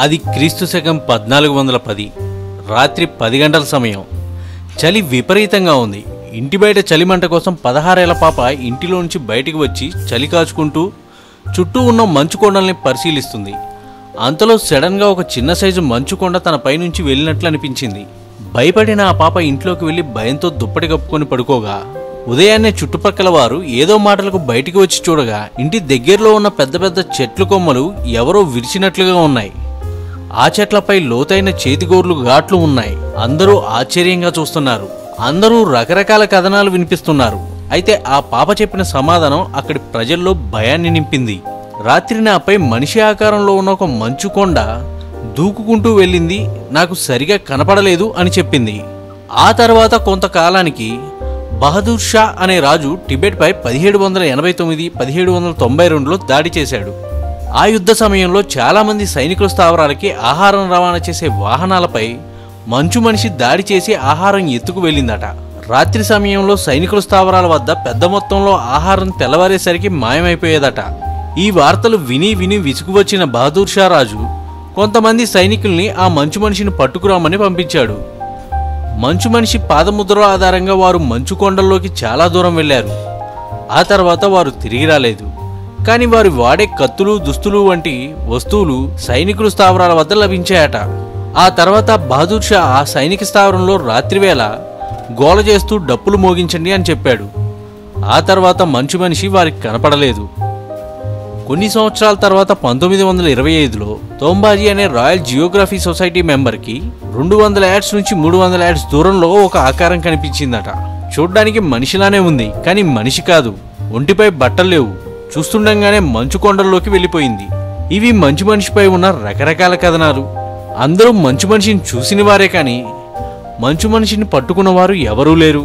అది క్రీస్తు శకం 1410 రాత్రి 10 గంటల సమయం. చలి విపరీతంగా ఉంది. ఇంటి బయట చలిమంట కోసం 16 ఏళ్ల పాప ఇంటిలోంచి బయటికి వచ్చి చలి కాచుకుంటూ చుట్టూ ఉన్న మంచు కొండల్ని పరిశీలిస్తుంది. అంతలో సడన్గా ఒక చిన్న సైజు మంచు కొండ తన పైనుంచి వెళ్ళినట్లు అనిపించింది. భయపడిన ఆ పాప ఇంట్లోకి వెళ్ళి భయంతో దుప్పటి కప్పుకొని పడుకోగా ఉదయాన్నే చుట్టుపక్కల వారు ఏదో మాటలకు బయటికి వచ్చి చూడగా ఇంటి దగ్గరలో ఉన్న పెద్ద పెద్ద చెట్లు కొమ్మలు ఎవరో విరిచినట్లుగా ఉన్నాయి. ఆ చెట్లపై లోతైన చేతిగోర్లు ఘాట్లు ఉన్నాయి. అందరూ ఆశ్చర్యంగా చూస్తున్నారు. అందరూ రకరకాల కథనాలు వినిపిస్తున్నారు. అయితే ఆ పాప చెప్పిన సమాధానం అక్కడి ప్రజల్లో భయాన్ని నింపింది. రాత్రి నాపై మనిషి ఆకారంలో ఉన్న ఒక మంచు కొండ దూకుకుంటూ వెళ్ళింది, నాకు సరిగా కనపడలేదు అని చెప్పింది. ఆ తర్వాత కొంతకాలానికి బహదూర్ షా అనే రాజు టిబెట్పై 1789-1792లో దాడి చేశాడు. ఆ యుద్ధ సమయంలో చాలామంది సైనికుల స్థావరాలకి ఆహారం రవాణా చేసే వాహనాలపై మంచు మనిషి దాడి చేసి ఆహారం ఎత్తుకు వెళ్ళిందట. రాత్రి సమయంలో సైనికుల స్థావరాల వద్ద పెద్ద మొత్తంలో ఆహారం తెల్లవారేసరికి మాయమైపోయేదట. ఈ వార్తలు విని విని విసుగువచ్చిన బహదూర్ షా రాజు కొంతమంది సైనికుల్ని ఆ మంచు మనిషిని పట్టుకురామని పంపించాడు. మంచు మనిషి పాదముద్రల ఆధారంగా వారు మంచు కొండల్లోకి చాలా దూరం వెళ్లారు. ఆ తర్వాత వారు తిరిగి రాలేదు. కానీ వారు వాడే కత్తులు, దుస్తులు వంటి వస్తువులు సైనికుల స్థావరాల వద్ద లభించాయట. ఆ తర్వాత బహదూర్ షా ఆ సైనిక స్థావరంలో రాత్రివేళ గోల చేస్తూ డప్పులు మోగించండి అని చెప్పాడు. ఆ తర్వాత మంచు మనిషి వారికి కనపడలేదు. కొన్ని సంవత్సరాల తర్వాత 1925లో తోంబాజీ అనే రాయల్ జియోగ్రఫీ సొసైటీ మెంబర్కి 200 యార్డ్స్ నుంచి 300 యార్డ్స్ దూరంలో ఒక ఆకారం కనిపించిందట. చూడ్డానికి మనిషిలానే ఉంది, కానీ మనిషి కాదు. ఒంటిపై బట్టలు లేవు. చూస్తుండగానే మంచు కొండల్లోకి వెళ్ళిపోయింది. ఇవి మంచు మనిషిపై ఉన్న రకరకాల కథనాలు. అందరూ మంచు మనిషిని చూసిన వారే కానీ మంచు మనిషిని పట్టుకున్నవారు ఎవరూ లేరు.